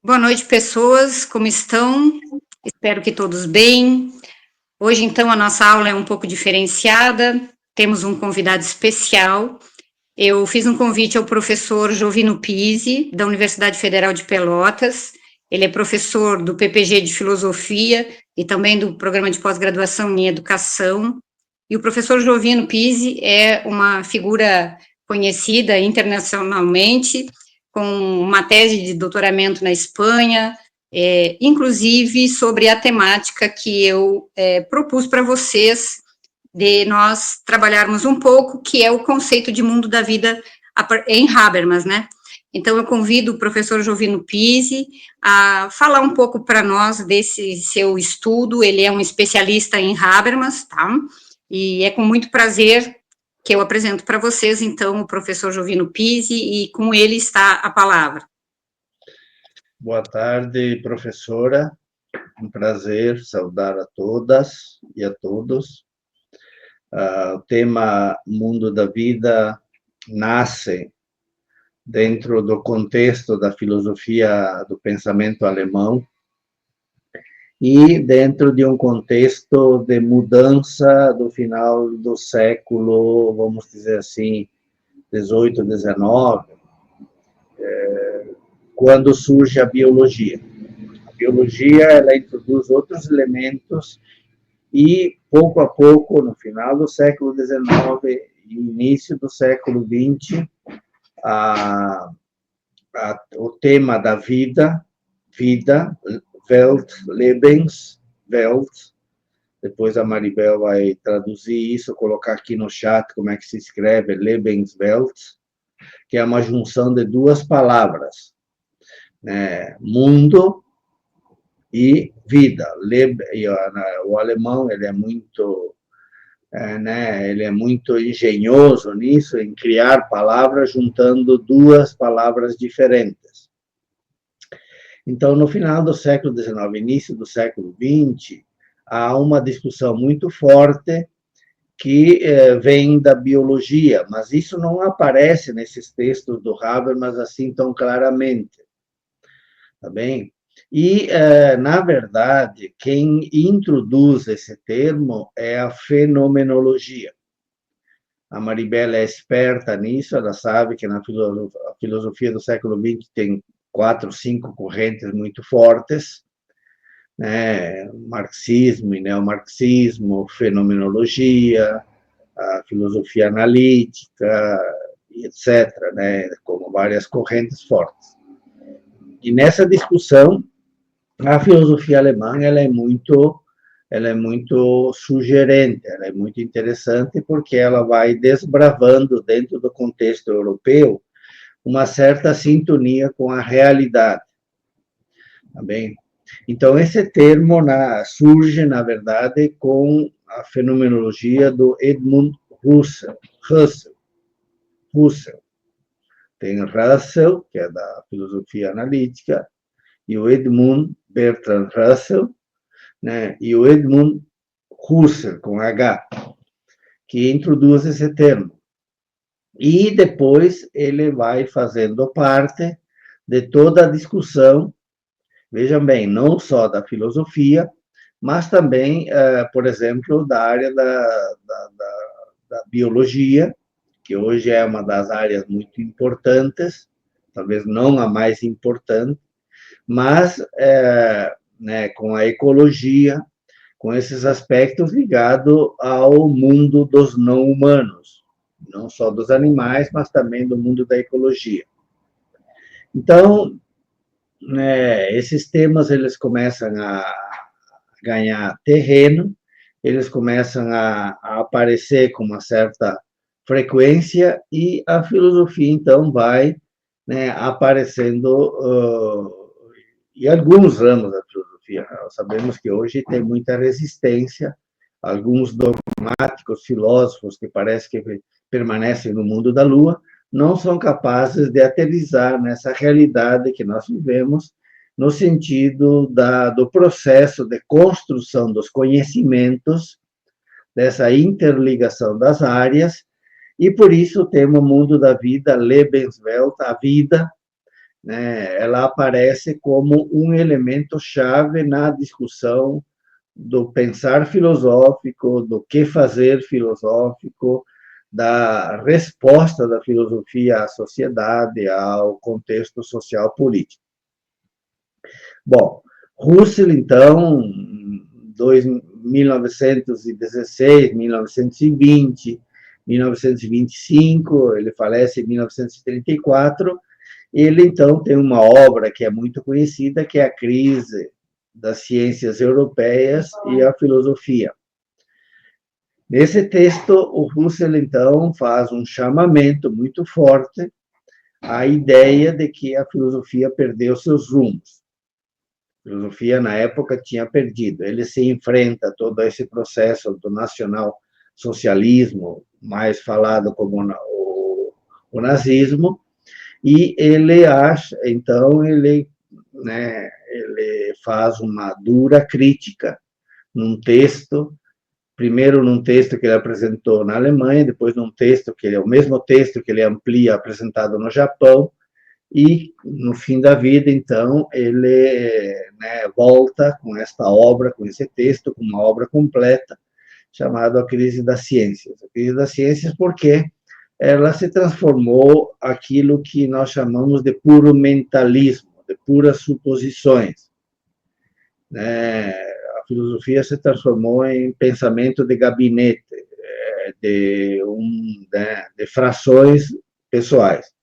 Boa noite, pessoas. Como estão? Espero que todos bem. Hoje, então, a nossa aula é um pouco diferenciada. Temos um convidado especial. Eu fiz um convite ao professor Jovino Pizzi, da Universidade Federal de Pelotas. Ele é professor do PPG de Filosofia e também do Programa de Pós-Graduação em Educação. E o professor Jovino Pizzi é uma figura conhecida internacionalmente, com uma tese de doutoramento na Espanha, inclusive sobre a temática que eu propus para vocês, de nós trabalharmos um pouco, que é o conceito de mundo da vida em Habermas, né? Então, eu convido o professor Jovino Pizzi a falar um pouco para nós desse seu estudo. Ele é um especialista em Habermas, tá? E é com muito prazer que eu apresento para vocês, então, o professor Jovino Pizzi, e com ele está a palavra. Boa tarde, professora. Um prazer saudar a todas e a todos. O tema Mundo da Vida nasce dentro do contexto da filosofia do pensamento alemão e dentro de um contexto de mudança do final do século, vamos dizer assim, 18, 19, quando surge a biologia. A biologia, ela introduz outros elementos e, pouco a pouco, no final do século XIX e início do século XX, o tema da vida, Welt, Lebenswelt, depois a Maribel vai traduzir isso, colocar aqui no chat como é que se escreve Lebenswelt, que é uma junção de duas palavras, né? Mundo e vida. O alemão, ele é muito, né, ele é muito engenhoso nisso, em criar palavras juntando duas palavras diferentes. Então, no final do século XIX, início do século XX, há uma discussão muito forte que vem da biologia, mas isso não aparece nesses textos do Habermas assim tão claramente, tá bem? E, na verdade, quem introduz esse termo é a fenomenologia. A Maribel é esperta nisso, ela sabe que na filosofia do século XX tem 4, 5 correntes muito fortes, né? Marxismo e neomarxismo, fenomenologia, a filosofia analítica, etc., né? Como várias correntes fortes. E nessa discussão, a filosofia alemã ela é muito sugerente, ela é muito interessante porque ela vai desbravando dentro do contexto europeu uma certa sintonia com a realidade, tá bem? Então esse termo surge na verdade com a fenomenologia do Edmund Husserl. Tem Russell, que é da filosofia analítica, e o Edmund Bertrand Russell, né, e o Edmund Husserl, com H, que introduz esse termo. E depois ele vai fazendo parte de toda a discussão, vejam bem, não só da filosofia, mas também, por exemplo, da área da biologia, que hoje é uma das áreas muito importantes, talvez não a mais importante, mas né, com a ecologia, com esses aspectos ligados ao mundo dos não humanos, não só dos animais, mas também do mundo da ecologia. Então, né, esses temas eles começam a ganhar terreno, eles começam a aparecer com uma certa frequência e a filosofia então vai, né, aparecendo e alguns ramos da filosofia. Nós sabemos que hoje tem muita resistência, alguns dogmáticos filósofos que parece que permanecem no mundo da lua, não são capazes de aterrissar nessa realidade que nós vivemos, no sentido do processo de construção dos conhecimentos, dessa interligação das áreas, e por isso temos o mundo da vida, Lebenswelt, a vida, né, ela aparece como um elemento chave na discussão do pensar filosófico, do que fazer filosófico, da resposta da filosofia à sociedade, ao contexto social político. Bom, Russell, então, 1916, 1920, 1925, ele falece em 1934, ele, então, tem uma obra que é muito conhecida, que é a Crise das Ciências Europeias e a Filosofia. Nesse texto, o Russell, então, faz um chamamento muito forte à ideia de que a filosofia perdeu seus rumos. A filosofia, na época, tinha perdido. Ele se enfrenta a todo esse processo do nacional-socialismo, mais falado como o nazismo, e ele acha, então, ele faz uma dura crítica num texto, primeiro num texto que ele apresentou na Alemanha, depois num texto que é o mesmo texto que ele amplia apresentado no Japão, e no fim da vida, então, ele volta com esta obra, com esse texto, com uma obra completa, chamada A Crise das Ciências. A Crise das Ciências porque ela se transformou aquilo que nós chamamos de puro mentalismo, de puras suposições. A filosofia se transformou em pensamento de gabinete, de frações pessoais.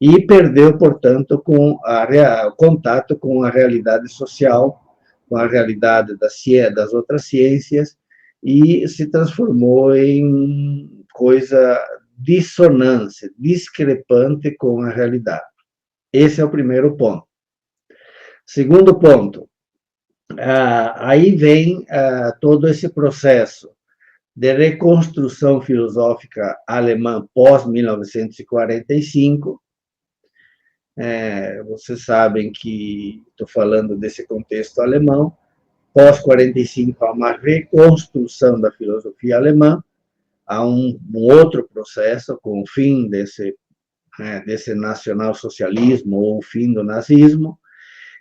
E perdeu, portanto, o contato com a realidade social, com a realidade das outras ciências, e se transformou em coisa dissonante, discrepante com a realidade. Esse é o primeiro ponto. Segundo ponto, aí vem todo esse processo de reconstrução filosófica alemã pós-1945. Vocês sabem que estou falando desse contexto alemão. Pós-45 há uma reconstrução da filosofia alemã, há um outro processo com o fim desse nacionalsocialismo ou o fim do nazismo,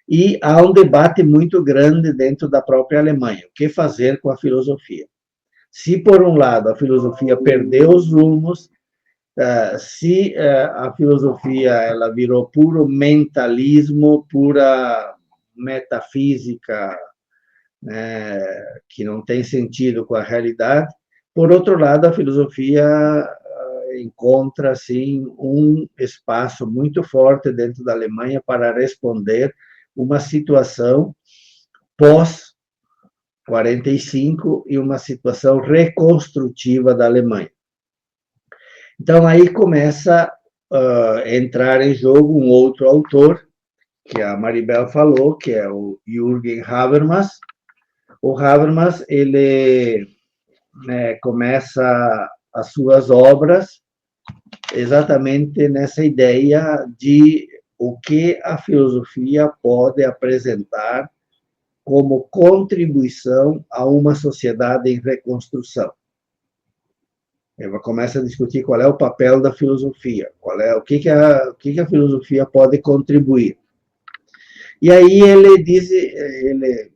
e há um debate muito grande dentro da própria Alemanha. O que fazer com a filosofia? Se, por um lado, a filosofia perdeu os rumos, se a filosofia ela virou puro mentalismo, pura metafísica, que não tem sentido com a realidade, por outro lado, a filosofia encontra assim um espaço muito forte dentro da Alemanha para responder uma situação pós-45 e uma situação reconstrutiva da Alemanha. Então, aí começa a entrar em jogo um outro autor, que a Maribel falou, que é o Jürgen Habermas. O Habermas, ele começa as suas obras exatamente nessa ideia de o que a filosofia pode apresentar como contribuição a uma sociedade em reconstrução. Ele começa a discutir qual é o papel da filosofia, o que a filosofia pode contribuir. E aí ele diz, ele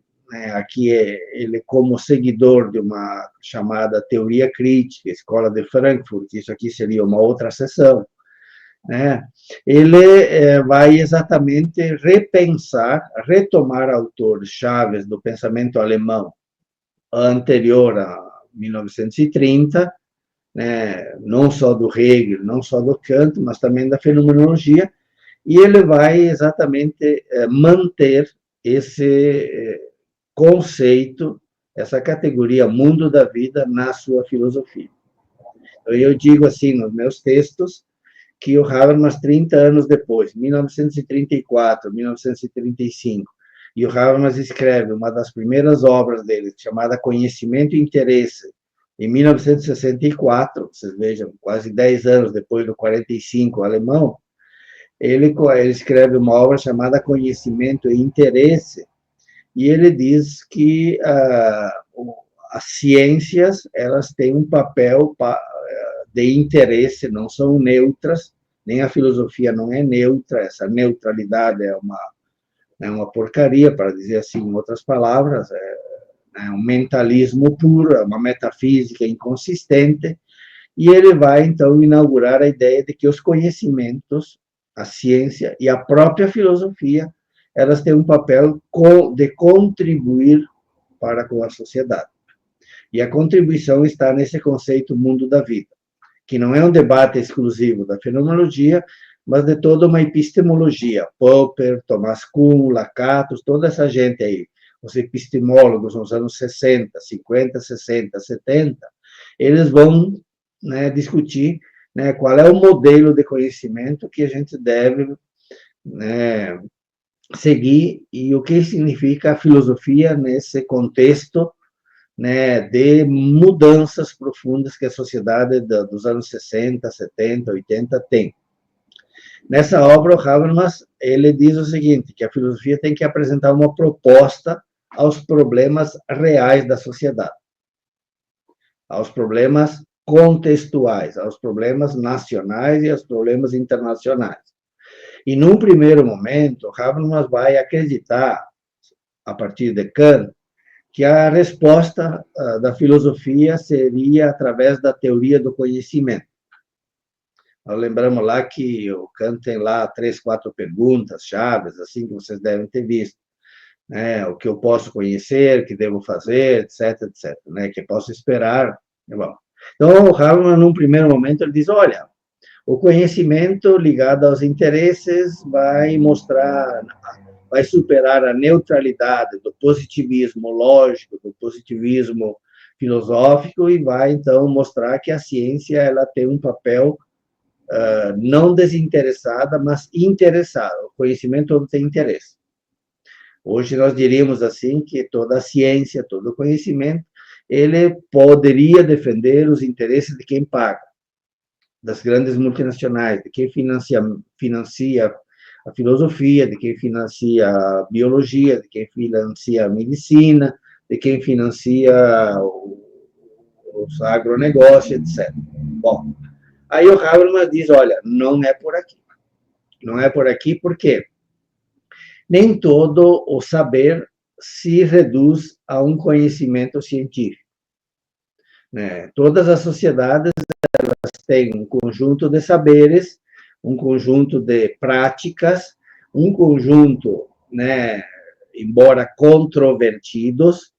como seguidor de uma chamada teoria crítica, Escola de Frankfurt, isso aqui seria uma outra sessão, ele vai exatamente retomar autores chaves do pensamento alemão anterior a 1930, não só do Hegel, não só do Kant, mas também da fenomenologia, e ele vai exatamente manter esse conceito, essa categoria mundo da vida na sua filosofia. Então, eu digo assim nos meus textos que o Habermas, 30 anos depois, 1934, 1935, e o Habermas escreve uma das primeiras obras dele, chamada Conhecimento e Interesse, em 1964, vocês vejam, quase 10 anos depois do 45 alemão, ele escreve uma obra chamada Conhecimento e Interesse, e ele diz que as ciências elas têm um papel de interesse, não são neutras, Nem a filosofia não é neutra, essa neutralidade é uma porcaria, para dizer assim, em outras palavras, é um mentalismo puro, é uma metafísica inconsistente, e ele vai, então, inaugurar a ideia de que os conhecimentos, a ciência e a própria filosofia, elas têm um papel de contribuir para com a sociedade. E a contribuição está nesse conceito mundo da vida, que não é um debate exclusivo da fenomenologia, mas de toda uma epistemologia. Popper, Thomas Kuhn, Lakatos, toda essa gente aí, os epistemólogos nos anos 60, 50, 60, 70, eles vão, né, discutir, né, qual é o modelo de conhecimento que a gente deve, né, seguir e o que significa a filosofia nesse contexto, né, de mudanças profundas que a sociedade dos anos 60, 70, 80 tem. Nessa obra, o Habermas, ele diz o seguinte, que a filosofia tem que apresentar uma proposta aos problemas reais da sociedade, aos problemas contextuais, aos problemas nacionais e aos problemas internacionais. E, num primeiro momento, Habermas vai acreditar, a partir de Kant, que a resposta da filosofia seria através da teoria do conhecimento. Nós lembramos lá que o Kant tem lá 3, 4 perguntas chaves, assim, que vocês devem ter visto. Né? O que eu posso conhecer, o que devo fazer, etc, etc. Né? Que posso esperar. Bom. Então, o Habermas, num primeiro momento, ele diz, olha, o conhecimento ligado aos interesses vai mostrar, vai superar a neutralidade do positivismo lógico, do positivismo filosófico e vai, então, mostrar que a ciência ela tem um papel não desinteressada, mas interessada. O conhecimento não tem interesse. Hoje nós diríamos assim que toda a ciência, todo o conhecimento, ele poderia defender os interesses de quem paga, das grandes multinacionais, de quem financia a filosofia, de quem financia a biologia, de quem financia a medicina, de quem financia os agronegócios, etc. Bom, aí o Habermas diz, olha, não é por aqui. Não é por aqui porque nem todo o saber se reduz a um conhecimento científico. Né? Todas as sociedades elas têm um conjunto de saberes, um conjunto de práticas, um conjunto, né, embora controvertidos,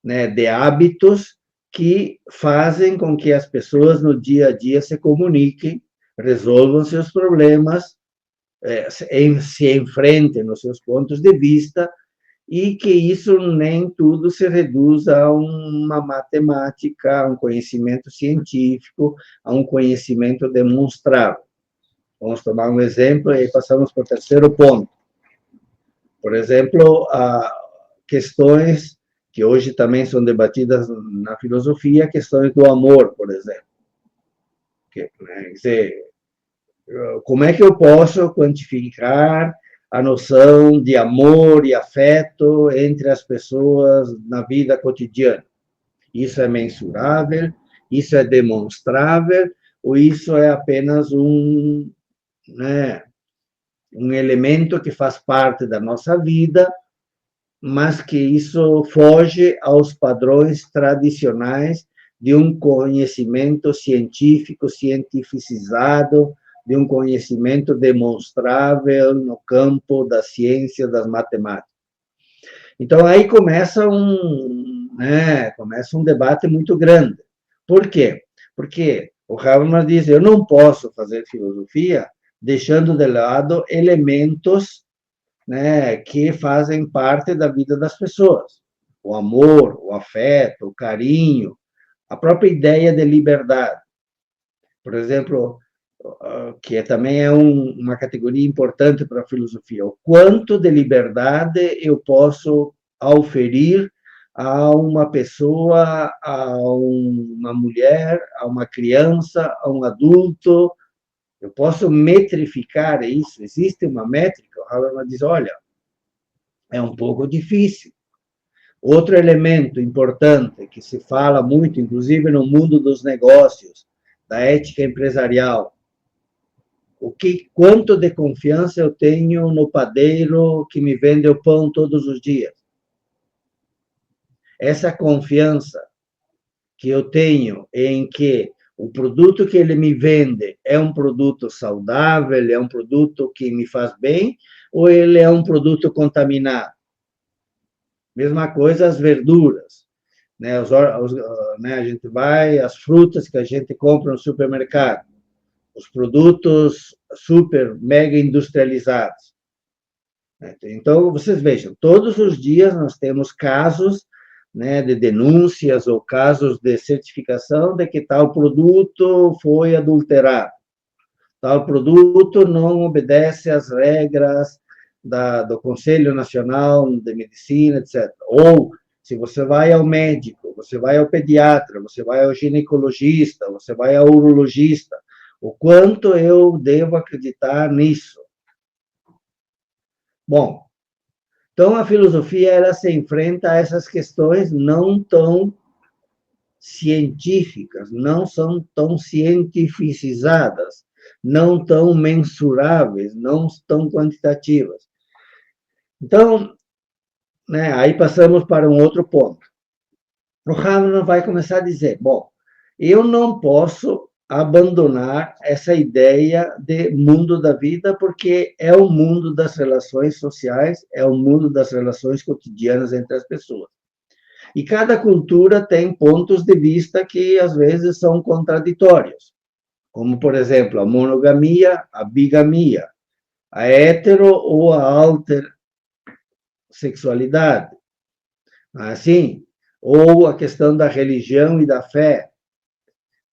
né, de hábitos que fazem com que as pessoas no dia a dia se comuniquem, resolvam seus problemas, se enfrentem nos seus pontos de vista, e que isso nem tudo se reduz a uma matemática, a um conhecimento científico, a um conhecimento demonstrável. Vamos tomar um exemplo e passamos para o terceiro ponto. Por exemplo, questões que hoje também são debatidas na filosofia, questões do amor, por exemplo. Quer dizer, como é que eu posso quantificar a noção de amor e afeto entre as pessoas na vida cotidiana? Isso é mensurável? Isso é demonstrável? Ou isso é apenas né, um elemento que faz parte da nossa vida, mas que isso foge aos padrões tradicionais de um conhecimento científico, cientificizado, de um conhecimento demonstrável no campo da ciência, das matemáticas. Então, aí começa um debate muito grande. Por quê? Porque o Habermas diz, eu não posso fazer filosofia deixando de lado elementos, né, que fazem parte da vida das pessoas. O amor, o afeto, o carinho, a própria ideia de liberdade. Por exemplo, que também é uma categoria importante para a filosofia, o quanto de liberdade eu posso auferir a uma pessoa, a uma mulher, a uma criança, a um adulto. Eu posso metrificar isso? Existe uma métrica? O Habermas diz, olha, é um pouco difícil. Outro elemento importante que se fala muito, inclusive no mundo dos negócios, da ética empresarial, quanto de confiança eu tenho no padeiro que me vende o pão todos os dias. Essa confiança que eu tenho em que o produto que ele me vende é um produto saudável, é um produto que me faz bem, ou ele é um produto contaminado. Mesma coisa as verduras, né? A gente vai, as frutas que a gente compra no supermercado, os produtos super, mega industrializados. Então, vocês vejam, todos os dias nós temos casos, né, de denúncias ou casos de certificação de que tal produto foi adulterado, tal produto não obedece às regras do Conselho Nacional de Medicina, etc. Ou, se você vai ao médico, você vai ao pediatra, você vai ao ginecologista, você vai ao urologista, o quanto eu devo acreditar nisso? Bom, então a filosofia ela se enfrenta a essas questões não tão científicas, não são tão cientificizadas, não tão mensuráveis, não tão quantitativas. Então, né, aí passamos para um outro ponto. O Habermas vai começar a dizer, bom, eu não posso abandonar essa ideia de mundo da vida, porque é o mundo das relações sociais, é o mundo das relações cotidianas entre as pessoas. E cada cultura tem pontos de vista que, às vezes, são contraditórios, como, por exemplo, a monogamia, a bigamia, a hetero ou a intersexualidade, assim, ou a questão da religião e da fé,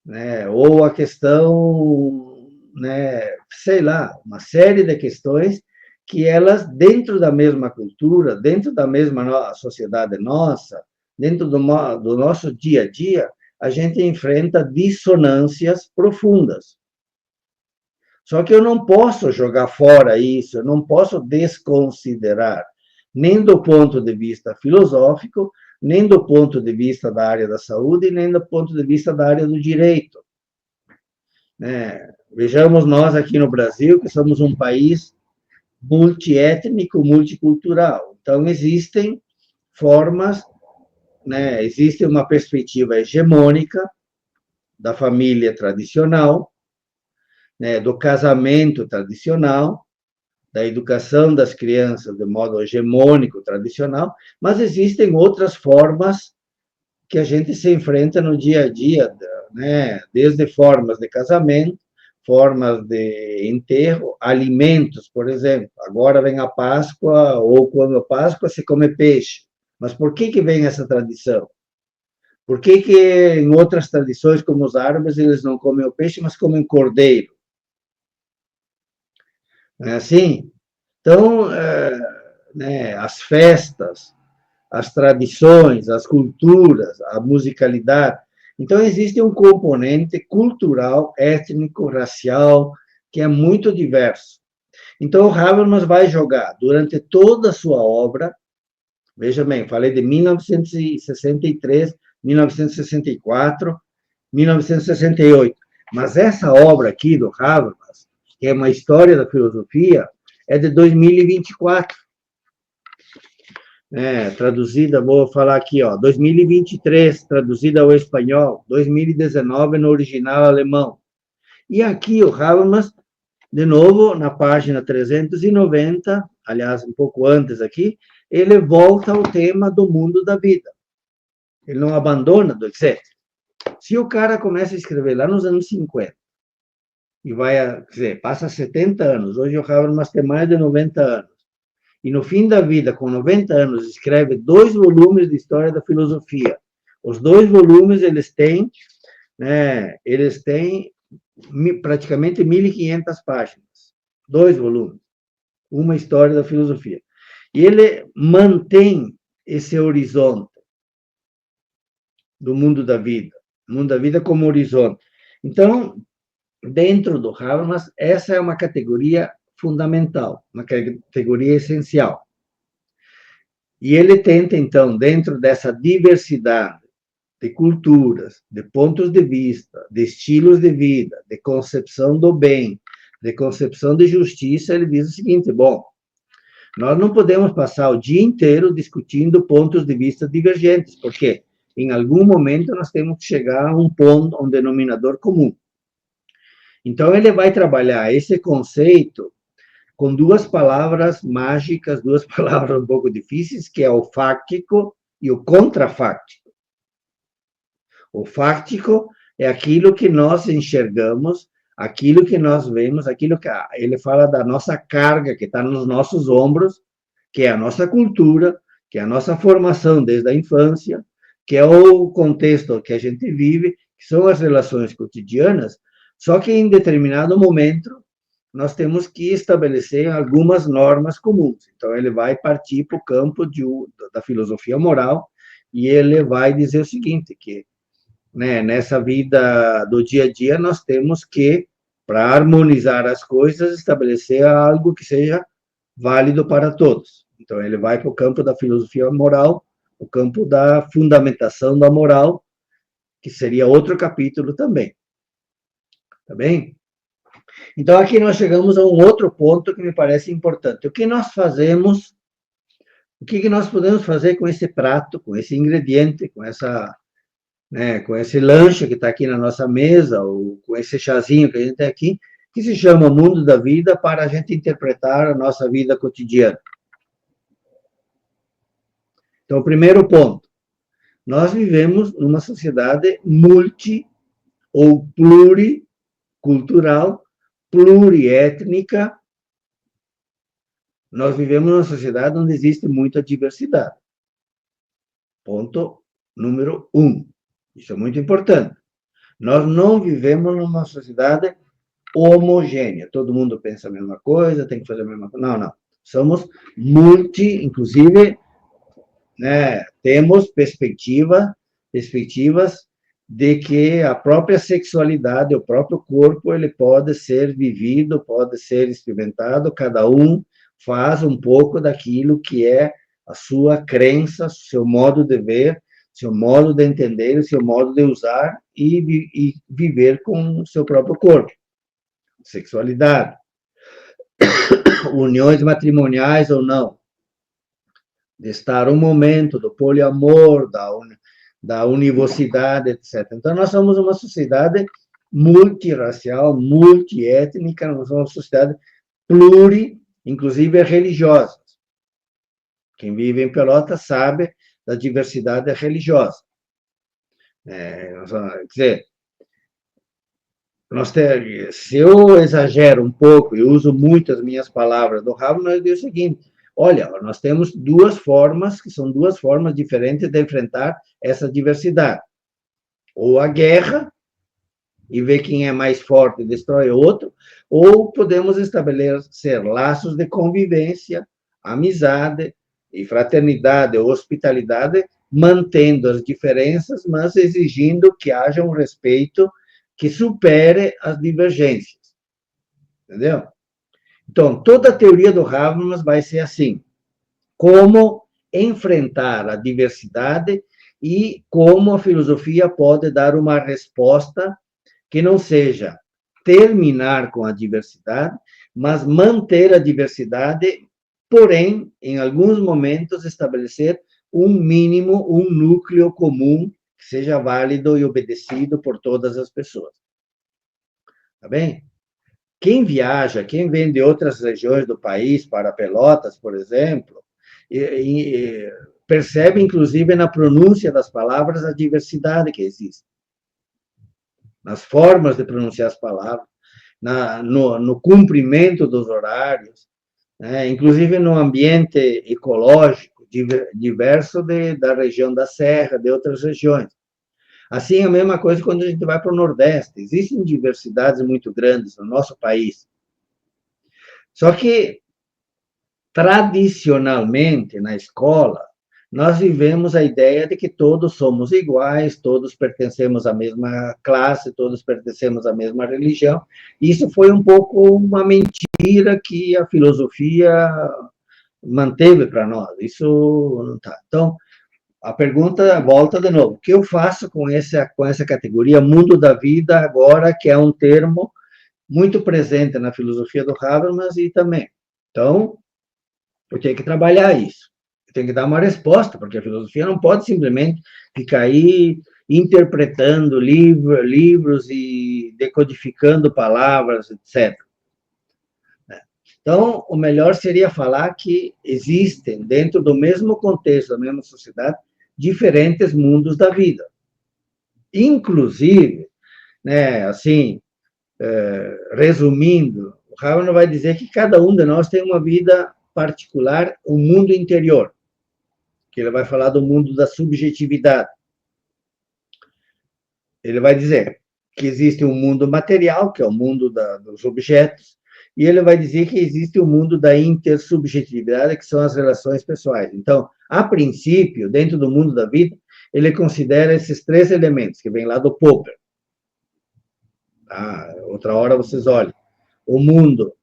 né? Ou a questão, né, sei lá, uma série de questões que elas, dentro da mesma cultura, dentro da mesma sociedade nossa, dentro do nosso dia a dia, a gente enfrenta dissonâncias profundas. Só que eu não posso jogar fora isso, eu não posso desconsiderar, nem do ponto de vista filosófico, nem do ponto de vista da área da saúde, nem do ponto de vista da área do direito. Vejamos nós aqui no Brasil, que somos um país multiétnico, multicultural. Então, existem formas, né, existe uma perspectiva hegemônica da família tradicional, né, do casamento tradicional, da educação das crianças de modo hegemônico, tradicional, mas existem outras formas que a gente se enfrenta no dia a dia, né? Desde formas de casamento, formas de enterro, alimentos, por exemplo. Agora vem a Páscoa, ou quando a Páscoa se come peixe. Mas por que vem essa tradição? Por que em outras tradições, como os árabes, eles não comem o peixe, mas comem cordeiro? É assim? Então, né, as festas, as tradições, as culturas, a musicalidade. Então, existe um componente cultural, étnico, racial, que é muito diverso. Então, o Habermas vai jogar, durante toda a sua obra, veja bem, falei de 1963, 1964, 1968, mas essa obra aqui do Habermas, que é uma história da filosofia, é de 2024. Traduzida, vou falar aqui, 2023, traduzida ao espanhol, 2019 no original alemão. E aqui o Habermas, de novo, na página 390, aliás, um pouco antes aqui, ele volta ao tema do mundo da vida. Ele não abandona do etc. Se o cara começa a escrever lá nos anos 50, e vai, quer dizer, passa 70 anos, hoje o Habermas tem mais de 90 anos, e no fim da vida, com 90 anos, escreve 2 volumes de história da filosofia. Os 2 volumes, eles têm praticamente 1.500 páginas. 2 volumes. Uma história da filosofia. E ele mantém esse horizonte do mundo da vida como horizonte. Então, dentro do Habermas, essa é uma categoria fundamental, uma categoria essencial. E ele tenta, então, dentro dessa diversidade de culturas, de pontos de vista, de estilos de vida, de concepção do bem, de concepção de justiça, ele diz o seguinte: bom, nós não podemos passar o dia inteiro discutindo pontos de vista divergentes, porque em algum momento nós temos que chegar a um ponto, a um denominador comum. Então, ele vai trabalhar esse conceito com duas palavras mágicas, duas palavras um pouco difíceis, que é o fáctico e o contrafáctico. O fáctico é aquilo que nós enxergamos, aquilo que nós vemos, aquilo que ele fala da nossa carga que está nos nossos ombros, que é a nossa cultura, que é a nossa formação desde a infância, que é o contexto que a gente vive, que são as relações cotidianas, só que em determinado momento nós temos que estabelecer algumas normas comuns. Então, ele vai partir para o campo da filosofia moral e ele vai dizer o seguinte, que nessa vida do dia a dia, nós temos que, para harmonizar as coisas, estabelecer algo que seja válido para todos. Então, ele vai para o campo da filosofia moral, o campo da fundamentação da moral, que seria outro capítulo também. Tá bem? Então, aqui nós chegamos a um outro ponto que me parece importante. O que nós fazemos, o que nós podemos fazer com esse prato, com esse ingrediente, com esse lanche que está aqui na nossa mesa, ou com esse chazinho que a gente tem aqui, que se chama Mundo da Vida, para a gente interpretar a nossa vida cotidiana. Então, o primeiro ponto, nós vivemos numa sociedade multi ou pluricultural, pluriétnica. Nós vivemos numa sociedade onde existe muita diversidade. Ponto número 1. Isso é muito importante. Nós não vivemos numa sociedade homogênea. Todo mundo pensa a mesma coisa, tem que fazer a mesma coisa. Não, não. Somos inclusive, temos perspectivas de que a própria sexualidade, o próprio corpo, ele pode ser vivido, pode ser experimentado, cada um faz um pouco daquilo que é a sua crença, seu modo de ver, seu modo de entender, seu modo de usar e viver com o seu próprio corpo. Sexualidade, uniões matrimoniais ou não, de estar um momento do poliamor, da univocidade, etc. Então, nós somos uma sociedade multirracial, multiétnica, nós somos uma sociedade inclusive religiosa. Quem vive em Pelotas sabe da diversidade religiosa. Quer dizer, se eu exagero um pouco e uso muito as minhas palavras do Habermas, eu digo o seguinte: olha, nós temos duas formas, que são duas formas diferentes de enfrentar essa diversidade. Ou a guerra, e ver quem é mais forte e destrói o outro, ou podemos estabelecer laços de convivência, amizade e fraternidade ou hospitalidade, mantendo as diferenças, mas exigindo que haja um respeito que supere as divergências. Entendeu? Então, toda a teoria do Habermas vai ser assim: como enfrentar a diversidade e como a filosofia pode dar uma resposta que não seja terminar com a diversidade, mas manter a diversidade, porém, em alguns momentos, estabelecer um mínimo, um núcleo comum que seja válido e obedecido por todas as pessoas. Tá bem? Quem viaja, quem vem de outras regiões do país para Pelotas, por exemplo, percebe, inclusive, na pronúncia das palavras, a diversidade que existe. Nas formas de pronunciar as palavras, no cumprimento dos horários, inclusive no ambiente ecológico diverso da região da Serra, de outras regiões. Assim, a mesma coisa quando a gente vai para o Nordeste. Existem diversidades muito grandes no nosso país. Só que, tradicionalmente, na escola, nós vivemos a ideia de que todos somos iguais, todos pertencemos à mesma classe, todos pertencemos à mesma religião. Isso foi um pouco uma mentira que a filosofia manteve para nós. Isso não está. Então, a pergunta volta de novo: o que eu faço com essa categoria Mundo da Vida agora, que é um termo muito presente na filosofia do Habermas e também. Então, eu tenho que trabalhar isso. Eu tenho que dar uma resposta, porque a filosofia não pode simplesmente ficar aí interpretando livros e decodificando palavras, etc. Então, o melhor seria falar que existem, dentro do mesmo contexto, da mesma sociedade, diferentes mundos da vida. Inclusive, né, assim, resumindo, o Habermas vai dizer que cada um de nós tem uma vida particular, um mundo interior, que ele vai falar do mundo da subjetividade. Ele vai dizer que existe um mundo material, que é o mundo dos objetos, e ele vai dizer que existe o mundo da intersubjetividade, que são as relações pessoais. Então, a princípio, dentro do mundo da vida, ele considera esses 3 elementos, que vem lá do Popper. Outra hora vocês olhem. O mundo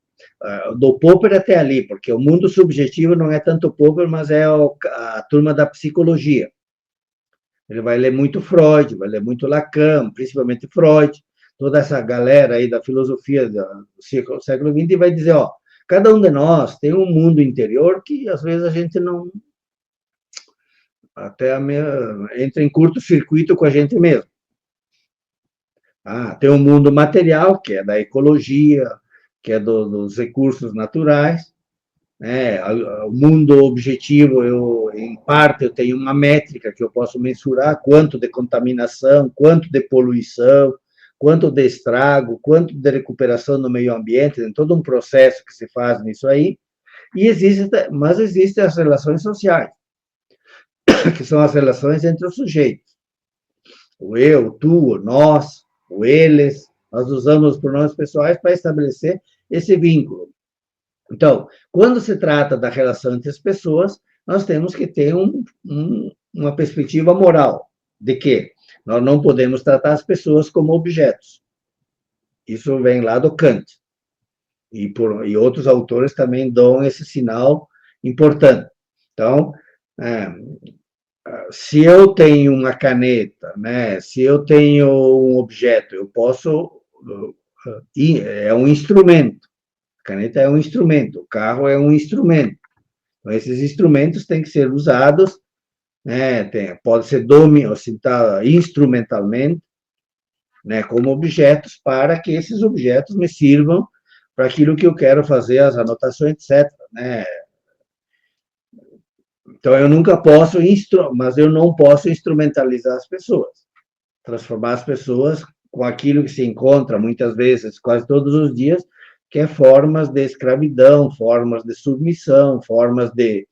do Popper até ali, porque o mundo subjetivo não é tanto o Popper, mas é a turma da psicologia. Ele vai ler muito Freud, vai ler muito Lacan, principalmente Freud, toda essa galera aí da filosofia do século XX, e vai dizer, ó, cada um de nós tem um mundo interior que, às vezes, a gente não... entra em curto-circuito com a gente mesmo. Tem um mundo material, que é da ecologia, que é dos recursos naturais, né? O mundo objetivo, em parte, eu tenho uma métrica que eu posso mensurar quanto de contaminação, quanto de poluição, quanto de estrago, quanto de recuperação no meio ambiente, tem todo um processo que se faz nisso aí, mas existem as relações sociais, que são as relações entre os sujeitos. O eu, o tu, o nós, o eles, nós usamos os pronomes pessoais para estabelecer esse vínculo. Então, quando se trata da relação entre as pessoas, nós temos que ter uma perspectiva moral, de que nós não podemos tratar as pessoas como objetos. Isso vem lá do Kant. E outros autores também dão esse sinal importante. Então, se eu tenho uma caneta, né, se eu tenho um objeto, eu posso... É um instrumento. A caneta é um instrumento, o carro é um instrumento. Então, esses instrumentos têm que ser usados, né, pode ser instrumentalmente, né, como objetos, para que esses objetos me sirvam para aquilo que eu quero fazer, as anotações, etc. Né? Então, eu não posso instrumentalizar as pessoas, transformar as pessoas com aquilo que se encontra, muitas vezes, quase todos os dias, que é formas de escravidão, formas de submissão, formas de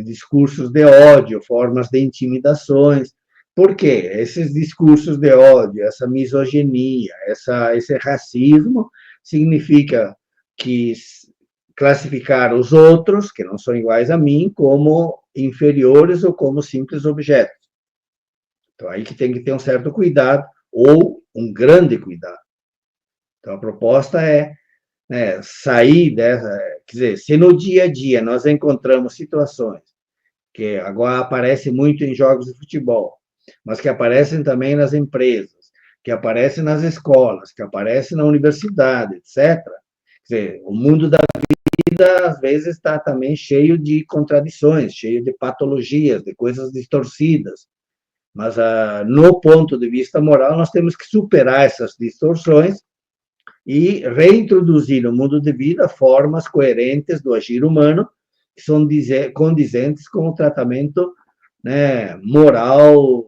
discursos de ódio, formas de intimidações. Por quê? Esses discursos de ódio, essa misoginia, esse racismo, significa que classificar os outros, que não são iguais a mim, como inferiores ou como simples objetos. Então, aí que tem que ter um certo cuidado, ou um grande cuidado. Então, a proposta é sair dessa... Quer dizer, se no dia a dia nós encontramos situações que agora aparecem muito em jogos de futebol, mas que aparecem também nas empresas, que aparecem nas escolas, que aparecem na universidade, etc. Quer dizer, o mundo da vida, às vezes, está também cheio de contradições, cheio de patologias, de coisas distorcidas. Mas, no ponto de vista moral, nós temos que superar essas distorções e reintroduzir no mundo de vida formas coerentes do agir humano, que são condizentes com o tratamento, né, moral,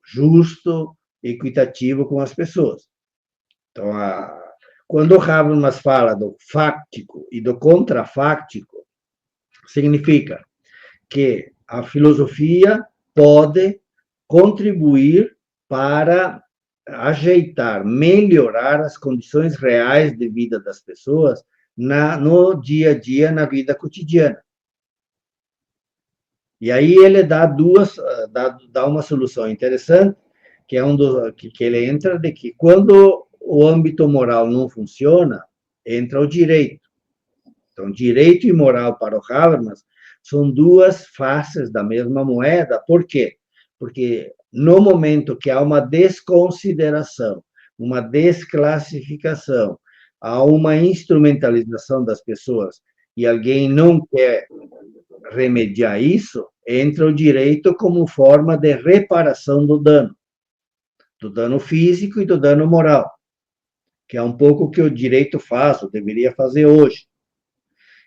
justo, equitativo com as pessoas. Então, quando o Habermas fala do fáctico e do contrafáctico, significa que a filosofia pode contribuir para ajeitar, melhorar as condições reais de vida das pessoas no dia a dia, na vida cotidiana. E aí ele dá uma solução interessante, que é que ele entra de que quando o âmbito moral não funciona, entra o direito. Então, direito e moral para o Habermas são duas faces da mesma moeda. Por quê? Porque no momento que há uma desconsideração, uma desclassificação, há uma instrumentalização das pessoas e alguém não quer remediar isso, entra o direito como forma de reparação do dano físico e do dano moral, que é um pouco o que o direito faz, ou deveria fazer hoje.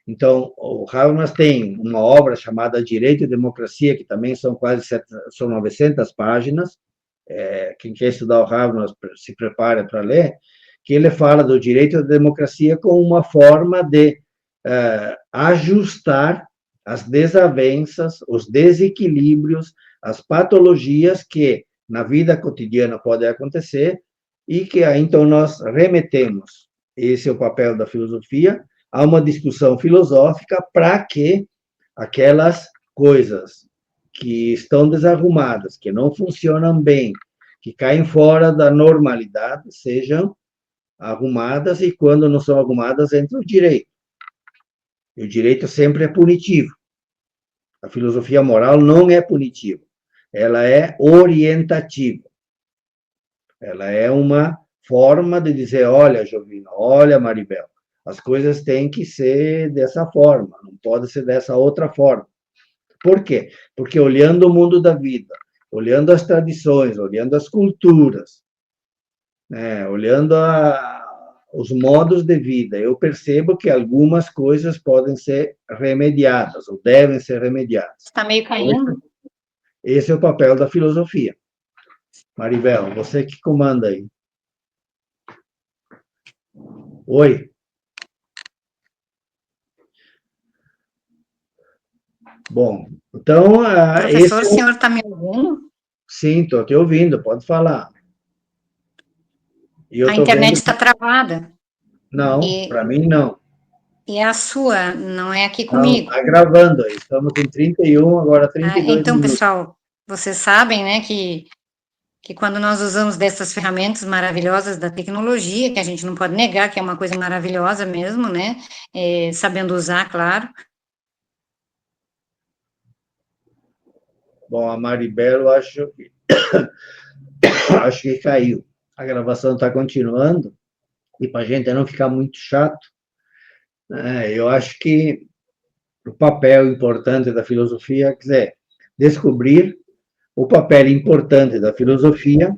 Então, o Habermas tem uma obra chamada Direito e Democracia, que também são são 900 páginas. Quem quer estudar o Habermas se prepara para ler, que ele fala do direito à democracia como uma forma de ajustar as desavenças, os desequilíbrios, as patologias que na vida cotidiana podem acontecer e que então nós remetemos, esse é o papel da filosofia, a uma discussão filosófica para que aquelas coisas que estão desarrumadas, que não funcionam bem, que caem fora da normalidade, sejam arrumadas, e quando não são arrumadas, entra o direito. E o direito sempre é punitivo. A filosofia moral não é punitiva, ela é orientativa. Ela é uma forma de dizer, olha, Jovina, olha, Maribel, as coisas têm que ser dessa forma, não pode ser dessa outra forma. Por quê? Porque olhando o mundo da vida, olhando as tradições, olhando as culturas, né, olhando os modos de vida, eu percebo que algumas coisas podem ser remediadas, ou devem ser remediadas. Está meio caindo? Esse é o papel da filosofia. Maribel, você que comanda aí. Oi. Bom, então... Professor, o senhor está me ouvindo? Sim, estou te ouvindo, pode falar. A internet está travada. Não, para mim não. E a sua, não é aqui Não, comigo? está gravando aí, estamos em 31, agora 32 então, minutos. pessoal, vocês sabem, né, que quando nós usamos dessas ferramentas maravilhosas da tecnologia, que a gente não pode negar que é uma coisa maravilhosa mesmo, né, sabendo usar, claro. Bom, a Maribel, acho que caiu. A gravação está continuando, e para a gente não ficar muito chato, eu acho que o papel importante da filosofia, quer dizer, descobrir o papel importante da filosofia,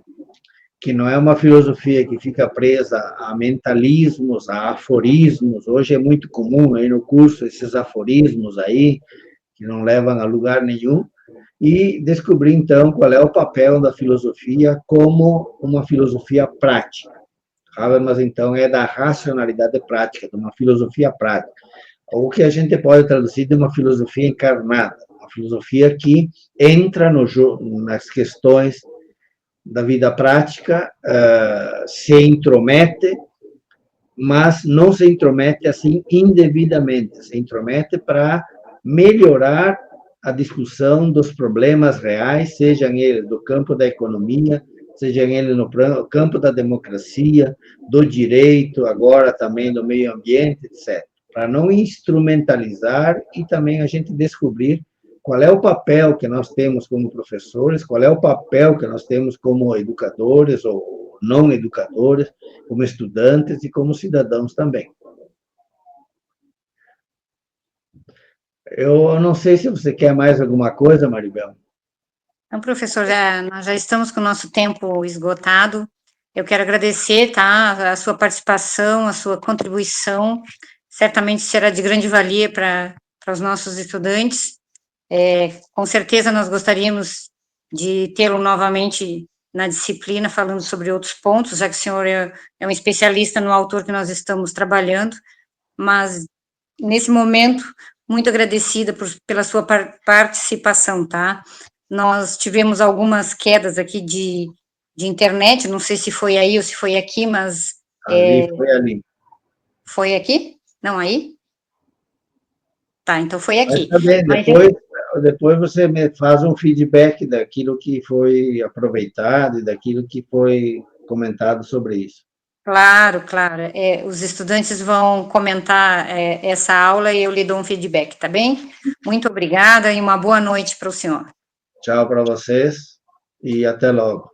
que não é uma filosofia que fica presa a mentalismos, a aforismos. Hoje é muito comum aí no curso esses aforismos aí, que não levam a lugar nenhum, e descobrir, então, qual é o papel da filosofia como uma filosofia prática. Habermas, então, é da racionalidade prática, de uma filosofia prática, ou que a gente pode traduzir de uma filosofia encarnada, uma filosofia que entra nas questões da vida prática, se intromete, mas não se intromete assim indevidamente, se intromete para melhorar a discussão dos problemas reais, sejam eles do campo da economia, sejam eles no campo da democracia, do direito, agora também do meio ambiente, etc. Para não instrumentalizar e também a gente descobrir qual é o papel que nós temos como professores, qual é o papel que nós temos como educadores ou não educadores, como estudantes e como cidadãos também. Eu não sei se você quer mais alguma coisa, Maribel. Então, professor, nós já estamos com o nosso tempo esgotado. Eu quero agradecer, tá, a sua participação, a sua contribuição. Certamente será de grande valia para os nossos estudantes. Com certeza nós gostaríamos de tê-lo novamente na disciplina, falando sobre outros pontos, já que o senhor é um especialista no autor que nós estamos trabalhando, mas, nesse momento, muito agradecida pela sua participação, tá? Nós tivemos algumas quedas aqui de internet, não sei se foi aí ou se foi aqui, mas... Foi ali. Foi aqui? Não, aí? Tá, então foi aqui. Mas também, depois você me faz um feedback daquilo que foi aproveitado e daquilo que foi comentado sobre isso. Claro, claro. Os estudantes vão comentar essa aula e eu lhe dou um feedback, tá bem? Muito obrigada e uma boa noite para o senhor. Tchau para vocês e até logo.